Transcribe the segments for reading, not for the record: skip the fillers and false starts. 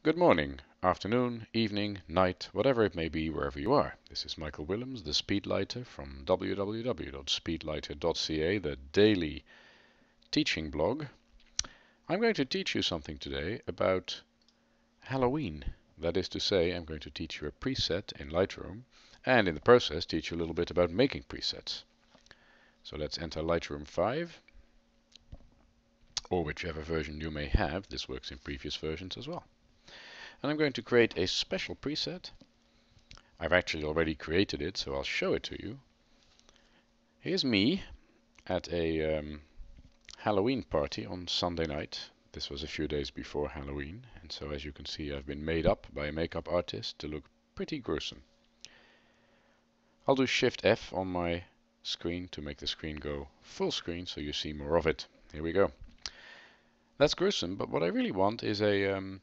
Good morning, afternoon, evening, night, whatever it may be wherever you are. This is Michael Willems, the Speedlighter from www.speedlighter.ca, the daily teaching blog. I'm going to teach you something today about Halloween. That is to say, I'm going to teach you a preset in Lightroom and in the process teach you a little bit about making presets. So let's enter Lightroom 5 or whichever version you may have. This works in previous versions as well. And I'm going to create a special preset. I've actually already created it, so I'll show it to you. Here's me at a Halloween party on Sunday night. This was a few days before Halloween, and so as you can see I've been made up by a makeup artist to look pretty gruesome. I'll do Shift F on my screen to make the screen go full screen so you see more of it. Here we go. That's gruesome, but what I really want is a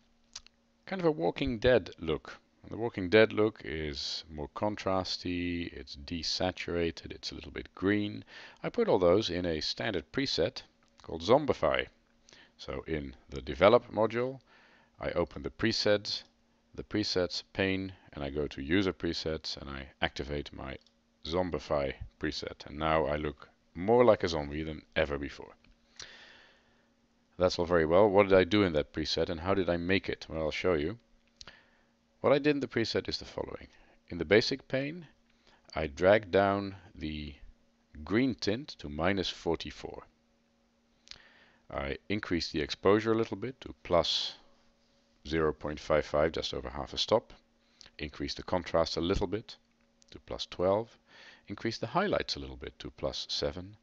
kind of a Walking Dead look. The Walking Dead look is more contrasty, it's desaturated, it's a little bit green. I put all those in a standard preset called Zombify. So in the Develop module, I open the presets pane, and I go to User Presets and I activate my Zombify preset. And now I look more like a zombie than ever before. That's all very well. What did I do in that preset and how did I make it? Well, I'll show you. What I did in the preset is the following. In the basic pane, I dragged down the green tint to -44. I increased the exposure a little bit to plus 0.55, just over half a stop. Increased the contrast a little bit to plus 12. Increased the highlights a little bit to plus 7.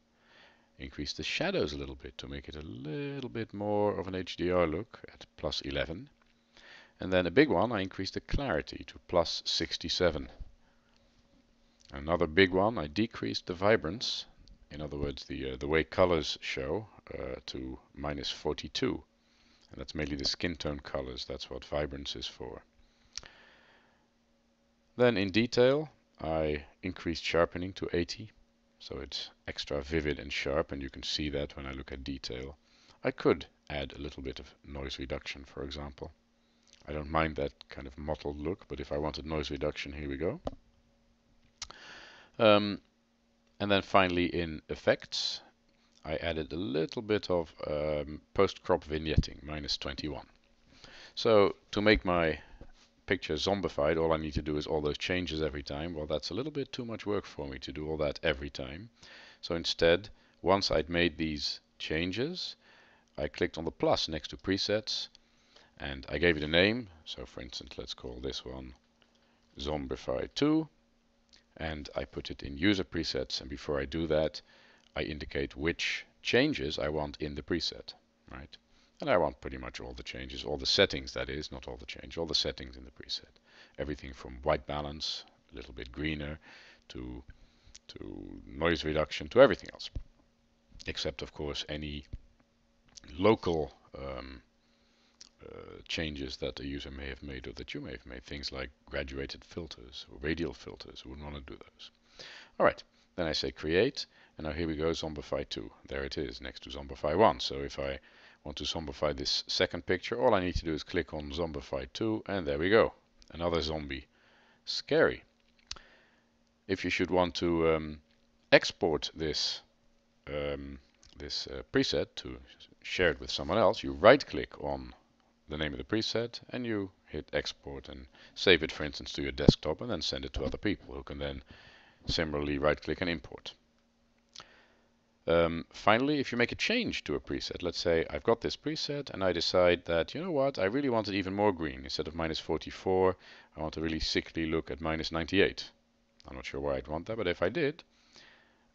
Increased the shadows a little bit to make it a little bit more of an HDR look at plus 11. And then a big one, I increased the clarity to plus 67. Another big one, I decreased the vibrance, in other words, the way colors show, to -42. And that's mainly the skin tone colors, that's what vibrance is for. Then in detail, I increased sharpening to 80, so it's extra vivid and sharp, and you can see that when I look at detail. I could add a little bit of noise reduction, for example. I don't mind that kind of mottled look, but if I wanted noise reduction, here we go. And then finally in effects, I added a little bit of post-crop vignetting, -21. So to make my picture zombified, all I need to do is all those changes every time. Well, that's a little bit too much work for me to do all that every time. So instead, once I'd made these changes, I clicked on the plus next to presets, and I gave it a name. So for instance, let's call this one Zombify 2. And I put it in user presets. And before I do that, I indicate which changes I want in the preset, right? And I want pretty much all the changes, all the settings, that is, not all the change, all the settings in the preset. Everything from white balance, a little bit greener, to noise reduction, to everything else. Except, of course, any local changes that a user may have made or that you may have made. Things like graduated filters or radial filters. We wouldn't want to do those. All right, then I say create, and now here we go, Zombify 2. There it is, next to Zombify 1. So if I want to zombify this second picture, all I need to do is click on Zombify 2, and there we go. Another zombie. Scary. If you should want to export this preset to share it with someone else, you right-click on the name of the preset and you hit export and save it, for instance, to your desktop, and then send it to other people who can then similarly right-click and import. Finally, if you make a change to a preset, let's say I've got this preset and I decide that, you know what, I really want it even more green. Instead of -44, I want a really sickly look at -98. I'm not sure why I'd want that, but if I did,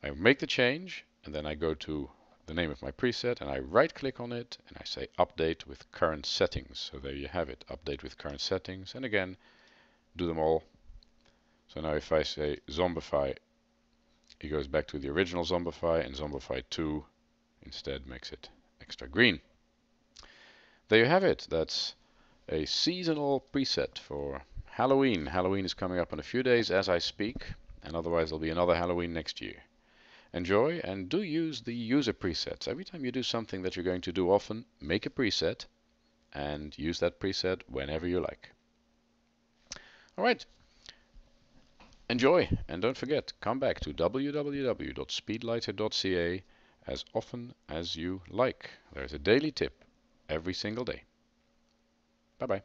I make the change and then I go to the name of my preset and I right-click on it and I say update with current settings. So there you have it, update with current settings, and again, do them all. So now if I say Zombify, it goes back to the original Zombify, and Zombify 2 instead makes it extra green. There you have it. That's a seasonal preset for Halloween. Halloween is coming up in a few days as I speak, and otherwise there'll be another Halloween next year. Enjoy, and do use the user presets. Every time you do something that you're going to do often, make a preset and use that preset whenever you like. Alright, enjoy, and don't forget, come back to www.speedlighter.ca as often as you like. There's a daily tip every single day. Bye bye.